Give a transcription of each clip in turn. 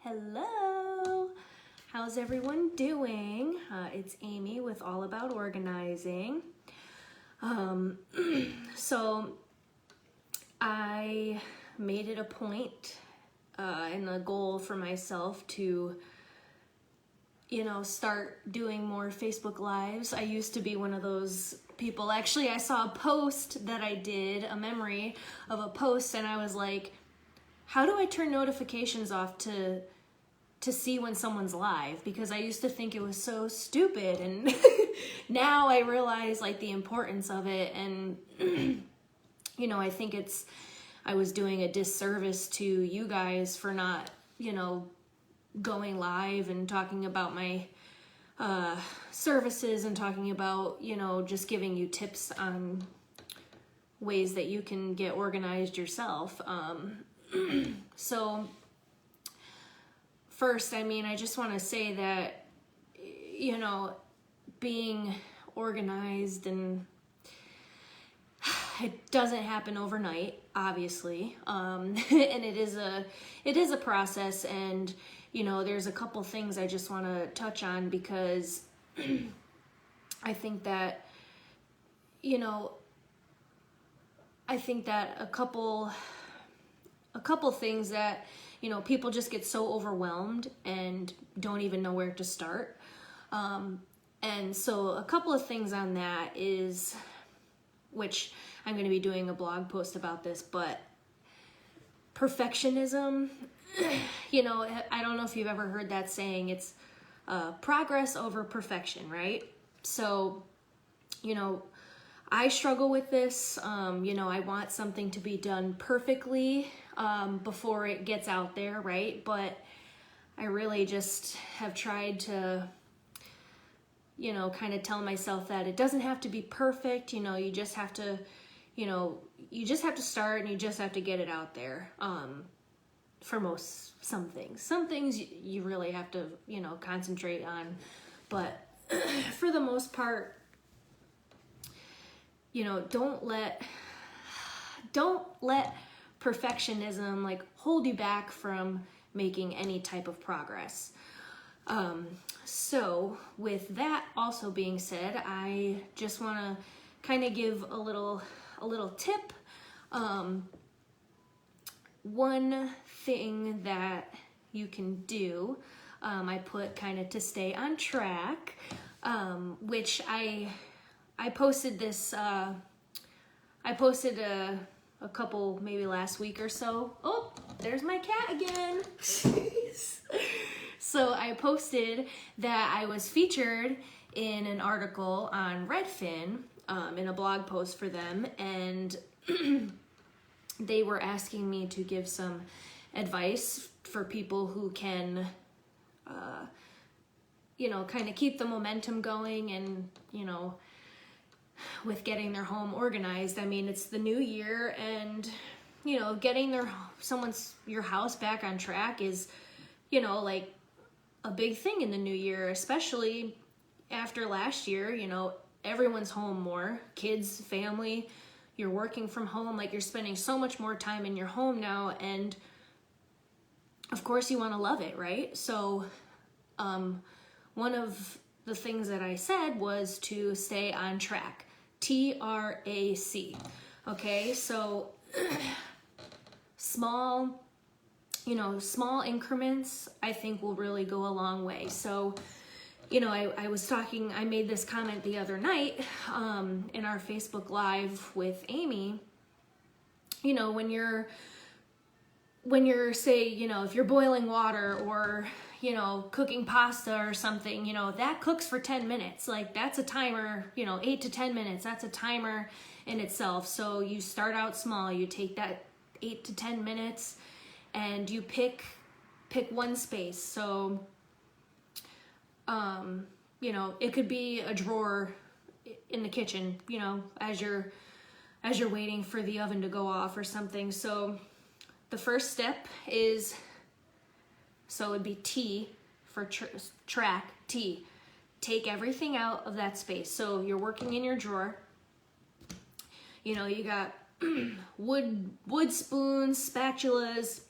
Hello! How's everyone doing? It's Amy with All About Organizing. So I made it a point and a goal for myself to, start doing more Facebook Lives. I used to be one of those people. Actually, I saw a post that I did, a memory of a post, and I was like, how do I turn notifications off to see when someone's live? Because I used to think it was so stupid, and now I realize like the importance of it. And I think I was doing a disservice to you guys for not going live and talking about my services and talking about just giving you tips on ways that you can get organized yourself. So first, I just want to say that, being organized, and it doesn't happen overnight, obviously. And it is a process, and, there's a couple things I just want to touch on because I think that, a couple things that people just get so overwhelmed and don't even know where to start. And so a couple of things on that is, which I'm going to be doing a blog post about this, but perfectionism, I don't know if you've ever heard that saying. It's progress over perfection, right? So, I struggle with this. I want something to be done perfectly before it gets out there, right? But I really just have tried to, kind of tell myself that it doesn't have to be perfect. You just have to, start, and you just have to get it out there. For some things you really have to, concentrate on. But for the most part, don't let perfectionism like hold you back from making any type of progress. So with that also being said, I just want to kind of give a little tip. One thing that you can do, I put kind of to stay on track, which I posted this, I posted a couple, maybe last week or so. Oh, there's my cat again. So I posted that I was featured in an article on Redfin, in a blog post for them, and they were asking me to give some advice for people who can, kind of keep the momentum going and, with getting their home organized. It's the new year, and getting your house back on track is like a big thing in the new year, especially after last year. Everyone's home more, kids, family, you're working from home, like you're spending so much more time in your home now, and of course you want to love it, right? So one of the things that I said was to stay on track. TRAC. Okay, so small increments I think will really go a long way. So, I made this comment the other night in our Facebook Live with Amy. When you're say, if you're boiling water or cooking pasta or something, that cooks for 10 minutes. Like that's a timer, 8 to 10 minutes. That's a timer in itself. So you start out small, you take that 8 to 10 minutes and you pick one space. So, it could be a drawer in the kitchen, as you're waiting for the oven to go off or something. So the first step is, so it'd be T for track, T. Take everything out of that space. So you're working in your drawer. You got wood spoons, spatulas,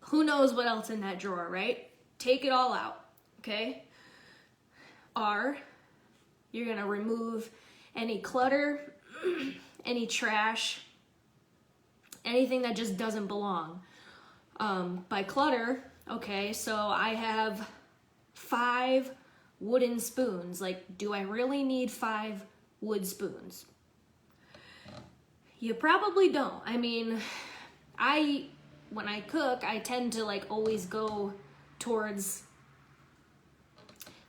who knows what else in that drawer, right? Take it all out, okay? R, you're gonna remove any clutter, any trash, anything that just doesn't belong. By clutter, okay, so I have 5 wooden spoons. Like, do I really need 5 wood spoons? You probably don't. I mean, when I cook, I tend to like always go towards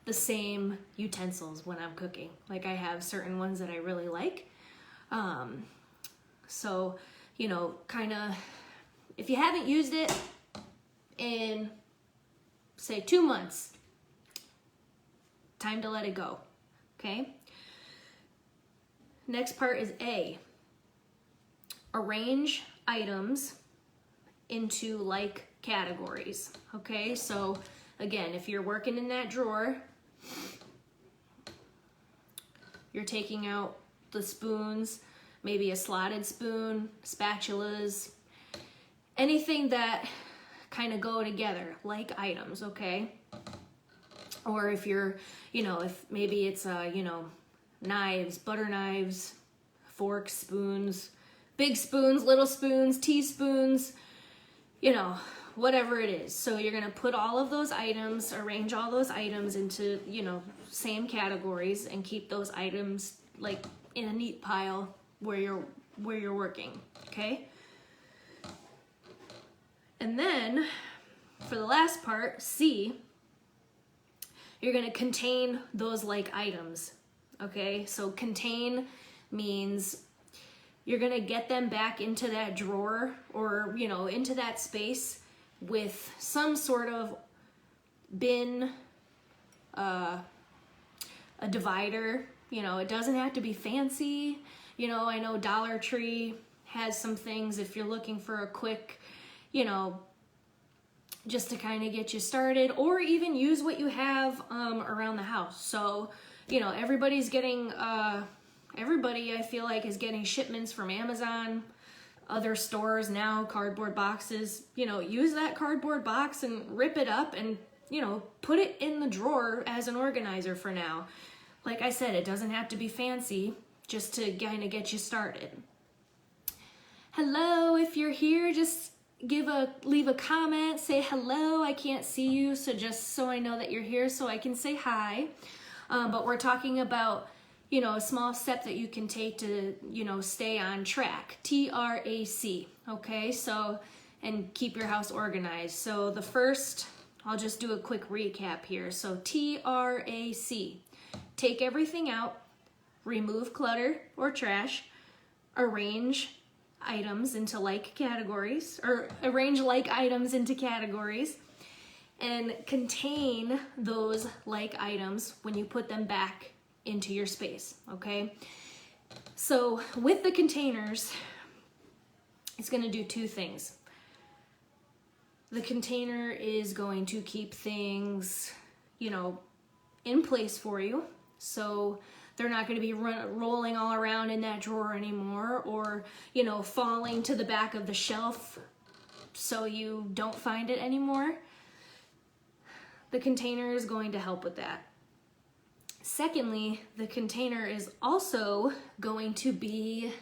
the same utensils when I'm cooking. Like, I have certain ones that I really like. So, you know, kind of, if you haven't used it in, say, 2 months, time to let it go, okay? Next part is A. Arrange items into like categories, okay? So, again, if you're working in that drawer, you're taking out the spoons, maybe a slotted spoon, spatulas, anything that kind of go together, like items, okay? Or if you're, you know, if maybe it's, you know, knives, butter knives, forks, spoons, big spoons, little spoons, teaspoons, you know, whatever it is. So you're gonna put all of those items, arrange all those items into, you know, same categories, and keep those items like in a neat pile where you're working, okay? And then for the last part, C, you're gonna contain those like items, okay? So contain means you're gonna get them back into that drawer, or, you know, into that space with some sort of bin, a divider. You know, it doesn't have to be fancy. You know, I know Dollar Tree has some things if you're looking for a quick, you know, just to kind of get you started, or even use what you have around the house. So, you know, everybody's getting, everybody I feel like is getting shipments from Amazon, other stores now, cardboard boxes. You know, use that cardboard box and rip it up and, you know, put it in the drawer as an organizer for now. Like I said, it doesn't have to be fancy, just to kind of get you started. Hello, if you're here, just leave a comment, say hello. I can't see you, so just so I know that you're here so I can say hi. But we're talking about, you know, a small step that you can take to, you know, stay on track, TRAC, okay? So, and keep your house organized. So the first, I'll just do a quick recap here. So TRAC, take everything out, remove clutter or trash, arrange items into like categories, or arrange like items into categories, and contain those like items when you put them back into your space, okay? So with the containers, it's gonna do 2 things. The container is going to keep things, you know, in place for you. So they're not going to be rolling all around in that drawer anymore, or, you know, falling to the back of the shelf so you don't find it anymore. The container is going to help with that. Secondly, the container is also going to be,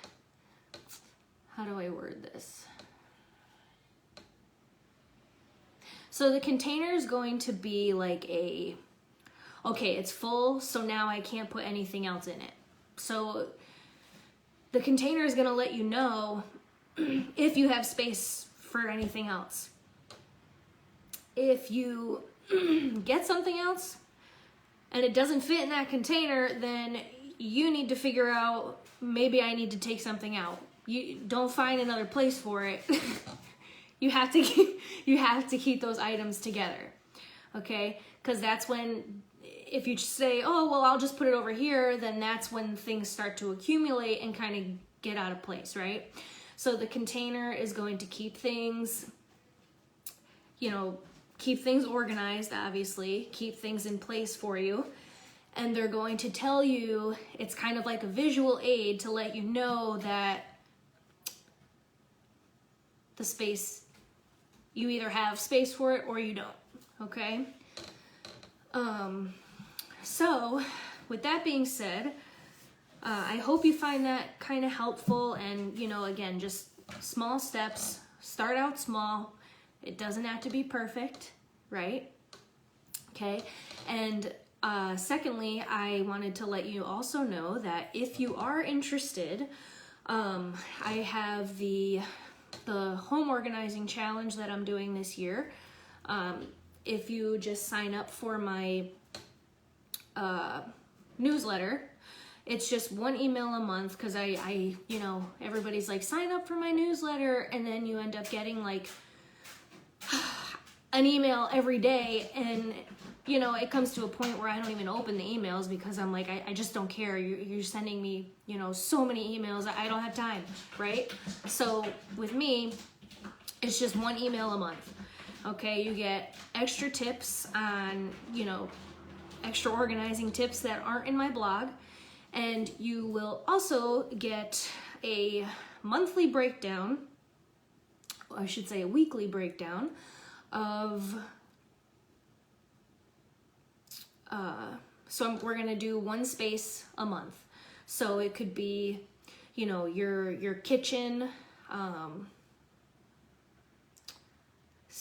how do I word this? So the container is going to be like okay, it's full, so now I can't put anything else in it. So the container is gonna let you know if you have space for anything else. If you get something else and it doesn't fit in that container, then you need to figure out, maybe I need to take something out. You don't find another place for it. You have to keep those items together, okay? Because that's when, if you say, oh, well, I'll just put it over here, then that's when things start to accumulate and kind of get out of place, right? So the container is going to keep things, you know, keep things organized, obviously, keep things in place for you. And they're going to tell you, it's kind of like a visual aid to let you know that the space you either have space for it or you don't, okay? So with that being said, I hope you find that kind of helpful, and, you know, again, just small steps. Start out small. It doesn't have to be perfect, right? Okay. And secondly, I wanted to let you also know that if you are interested, I have the home organizing challenge that I'm doing this year. If you just sign up for my newsletter, it's just one email a month, because I, you know, everybody's like, sign up for my newsletter, and then you end up getting like an email every day, and, you know, it comes to a point where I don't even open the emails, because I'm like, I just don't care. You're sending me, you know, so many emails. I don't have time, right? So with me, it's just one email a month. Okay, you get extra tips on, you know, extra organizing tips that aren't in my blog. And you will also get a monthly breakdown, I should say a weekly breakdown of, we're gonna do one space a month. So it could be, you know, your kitchen,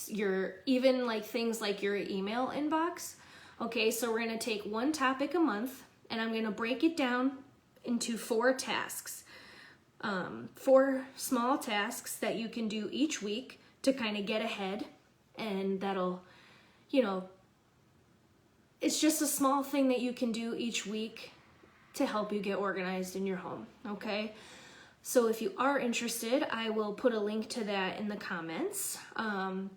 your, even like things like your email inbox. Okay, so we're gonna take one topic a month, and I'm gonna break it down into 4 tasks. 4 small tasks that you can do each week to kind of get ahead, and that'll, you know, it's just a small thing that you can do each week to help you get organized in your home, okay? So if you are interested, I will put a link to that in the comments. And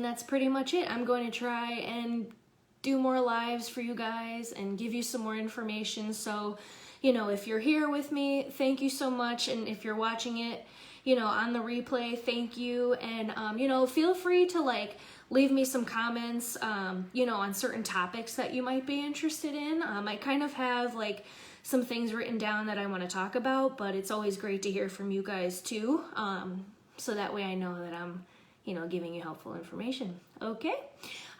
that's pretty much it. I'm going to try and do more lives for you guys and give you some more information. So, you know, if you're here with me, thank you so much. And if you're watching it, you know, on the replay, thank you. And, you know, feel free to like leave me some comments, you know, on certain topics that you might be interested in. I kind of have like some things written down that I want to talk about, but it's always great to hear from you guys too. So that way I know that I'm, you know, giving you helpful information. Okay.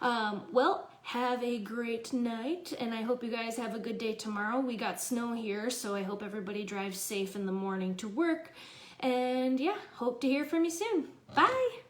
Well, have a great night, and I hope you guys have a good day tomorrow. We got snow here, so I hope everybody drives safe in the morning to work. And yeah, hope to hear from you soon. Bye.